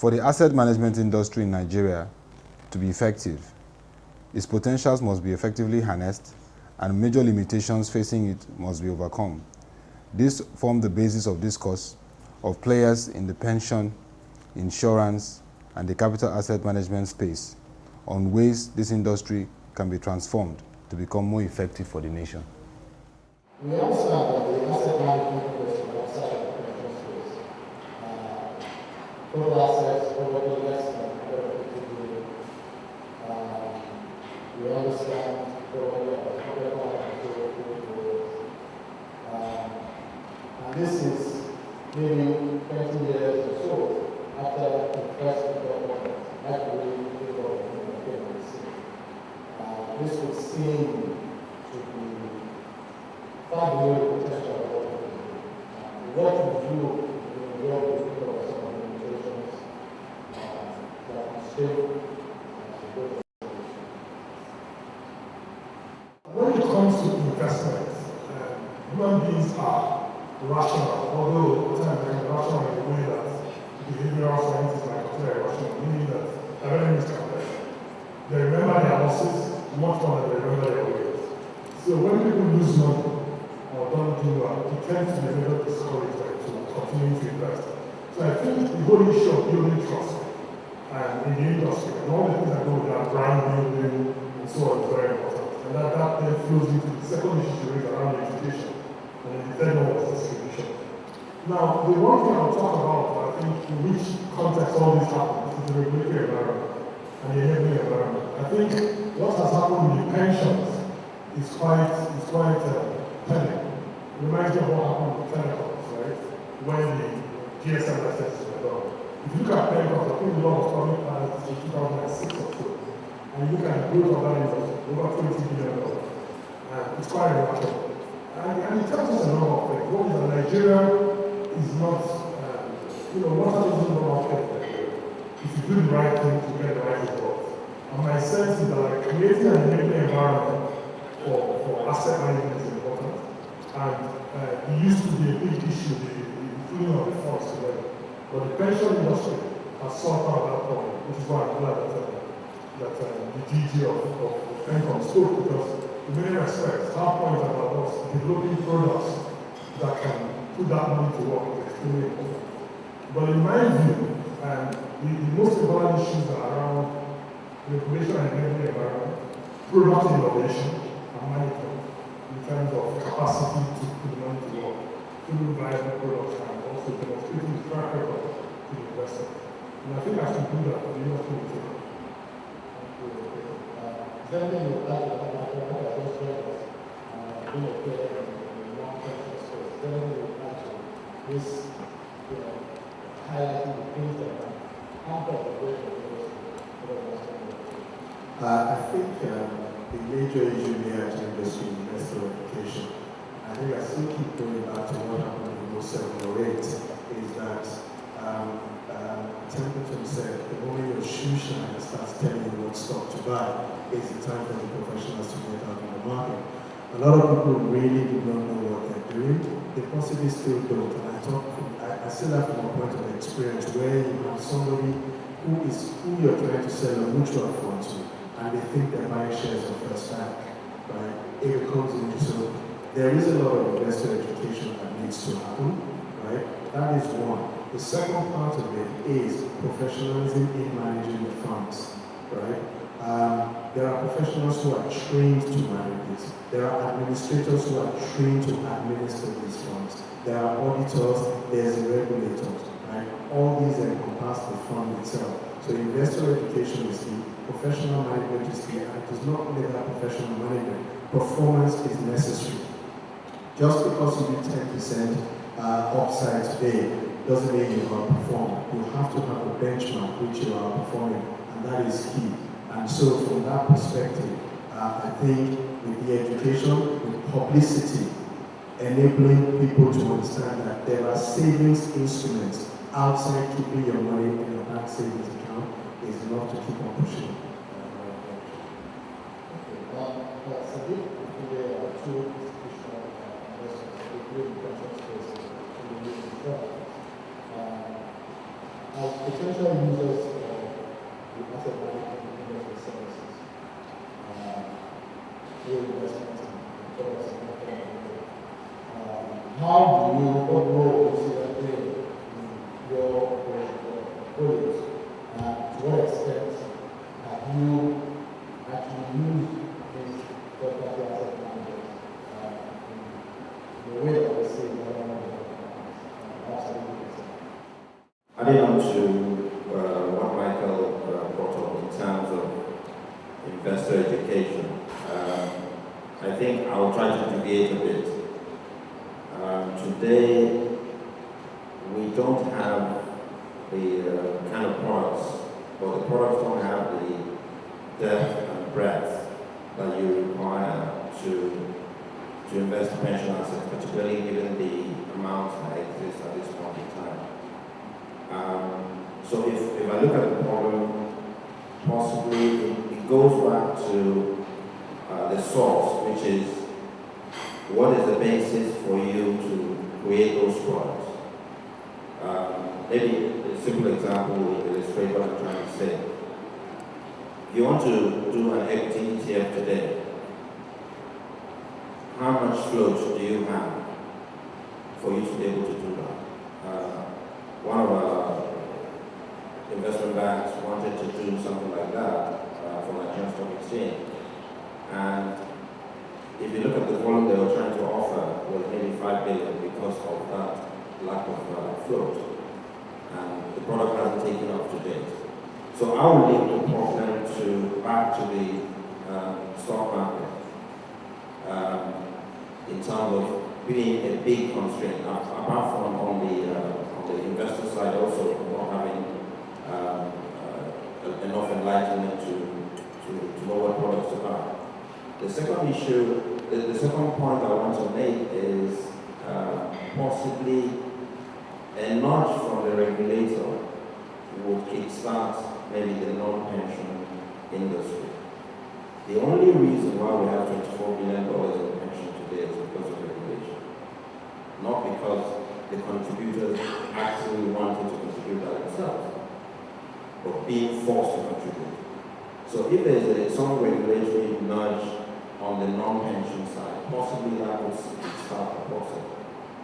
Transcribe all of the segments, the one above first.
For the asset management industry in Nigeria to be effective, its potentials must be effectively harnessed and major limitations facing it must be overcome. These form the basis of discourse of players in the pension, insurance, and the capital asset management space on ways this industry can be transformed to become more effective for the nation. We understand that the asset management industry outside of the pension space, total assets probably less than 150 billion. We understand probably about 150 billion. And this is maybe 20 years or so after the first development, actually came on the scene. This would seem to be far below the potential of what we do. What we do in the world is because of some limitations that constrain when it comes to investments, human beings are rational, although at times they're rational in the way that behavioral scientists might consider irrational, meaning that they're very miscalculated. They remember their losses much more than they remember their gains. So when people lose money or don't do well, it tends to be a little discouraged to continue to invest. So I think the whole issue of building trust in the industry and all the things that go with that, brand building and so on, is very important. And that then flows into the second issue to raise around education. And then the third one was distribution. Now, the one thing I'll talk about, I think, in which context all this happens, is the regulatory environment and the enabling environment. I think what has happened with the pensions is quite telling. It reminds me of what happened with telecoms, right? When the GSM licenses were done. If you look at telecoms, I think the law was probably passed in 2006 or so. And you look at the growth of that industry, over $20 billion. It's quite remarkable. And it tells us a number of things. One is that Nigeria is not, water doesn't run off Nigeria. If you do the right thing to get the right results. And my sense is that creating an enabling environment for asset management is important. And it used to be a big issue, the including of the funds together. But the pension industry has solved out that problem, which is why I'm glad that the DG of PENCOM spoke, because in many respects, our point about us developing products that can put that money to work is extremely important. But in my view, the most important issues are around regulation and enabling environment, product innovation, and management in terms of capacity to put the money to work, through viable products and also demonstrating the track record to the investor. And I think I should do that for the industry in general. Anything you would like to add to what I just read was being a player in the long-term space. Anything you would like to this, highlighting the things that can hamper the growth of the industry. I think the major issue here at the industry is investor education. I think I still keep going back to what happened in 07 or 08 is that Templeton said the moment your shoe shine starts telling you what stock to buy, it's the time for the professionals to get out in the market. A lot of people really do not know what they're doing. They possibly still don't. And I still have from a point of experience where you have somebody who you're trying to sell a mutual fund to, and they think they're buying shares of First Bank, right? It becomes into so there is a lot of investor education that needs to happen, right? That is one. The second part of it is professionalism in managing the funds, right? There are professionals who are trained to manage this. There are administrators who are trained to administer these funds. There are auditors, there's the regulators, right? All these encompass the fund itself. So investor education is key, professional management is key, and it is not only that professional management, performance is necessary. Just because you do 10% upside today doesn't mean you are performing. You have to have a benchmark which you are performing, and that is key. And so from that perspective, I think with the education, with publicity, enabling people to understand that there are savings instruments outside keeping your money in a bank savings account is enough to keep on pushing. Sadiq, there are two institutional investors, including pension space, in the as potential users investment in products and how do you, what role do you see that playing in your portfolios? To what extent have you actually used these third-party asset managers in the way that we see in the Adding on to what Michael brought up in terms of investor education, I think I'll try to deviate a bit. Today, we don't have the kind of products, or the products don't have the depth and breadth that you require to invest pension assets, particularly given the amounts that exist at this point in time. So if I look at the problem, possibly it goes back to the source, which is what is the basis for you to create those products. Maybe a simple example will illustrate what I'm trying to say. If you want to do an equity ETF today, how much float do you have for you to be able to do that? One of our investment banks wanted to do something like that for Nigerian Stock Exchange. And if you look at the volume they were trying to offer, was maybe 5 billion because of that lack of float. And the product hasn't taken off to date. So I will leave the problem back to the stock market in terms of being a big constraint, apart from on the investor side also not having enough enlightenment to know what products to buy. The second issue, the second point I want to make is possibly a nudge from the regulator would kickstart maybe the non-pension industry. The only reason why we have $24 billion in pension today is because of regulation, not because the contributors actually wanted to contribute by themselves, but being forced to contribute. So if there's some regulatory nudge on the non-pension side, possibly that would start the process.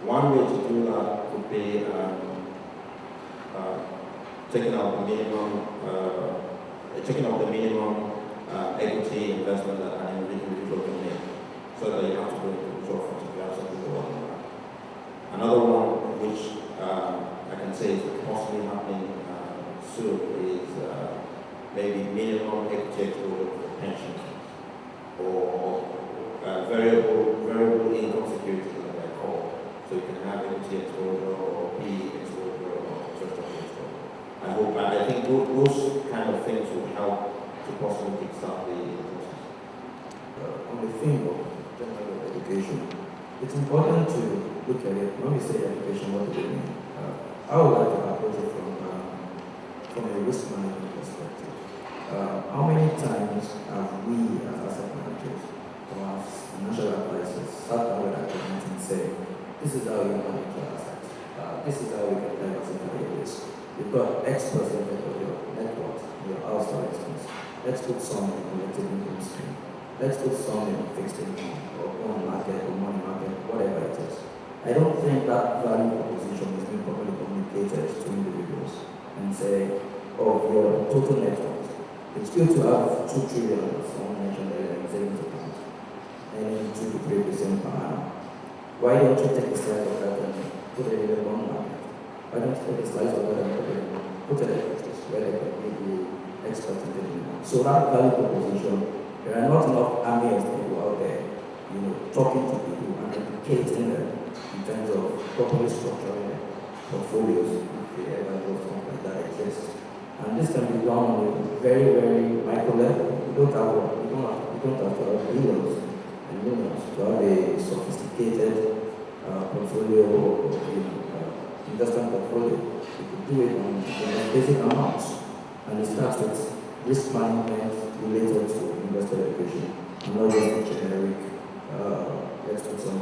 One way to do that could be taking out the minimum equity investment that an individual can make, so that you have to go into mutual funds if you have something to work on. Another one, which I can say is possibly happening soon, is maybe minimum equity exposure for pensions, or variable income security, like they're called. So you can have equity exposure or PE exposure or social exposure. I think those kind of things will help to possibly kickstart the process. On the theme of general education, it's important to look at it. When we say education, what do we mean? I would like to approach it from a risk management perspective. How many times have we as asset managers or as financial advisors sat down with our clients and say, this is how you manage your assets. This is how you can diversify your risk. You've got X percentage of your net worth, your house, for instance. Let's put some in collective income stream. Let's put some in fixed income or bond market or money market, whatever it is. I don't think that value proposition is being properly communicated to individuals and say, oh, your total net worth. It's good to have 2 trillion, as someone mentioned earlier, in savings accounts, and 2 to 3% per annum. Why don't you take a slice of that and put it in the bond market? Why don't you take a slice of that and put it in equities, where they can give you X percentage income? So that value proposition, there are not enough army of people out there, talking to people and educating them in terms of properly structuring portfolios, if they ever know something like that exists. And this can be done on a very, very micro level. You don't have to have billions and millions to have a sophisticated portfolio or investment portfolio. You can do it on basic amounts. And it starts with risk management related to investor education, and not just generic, let's put some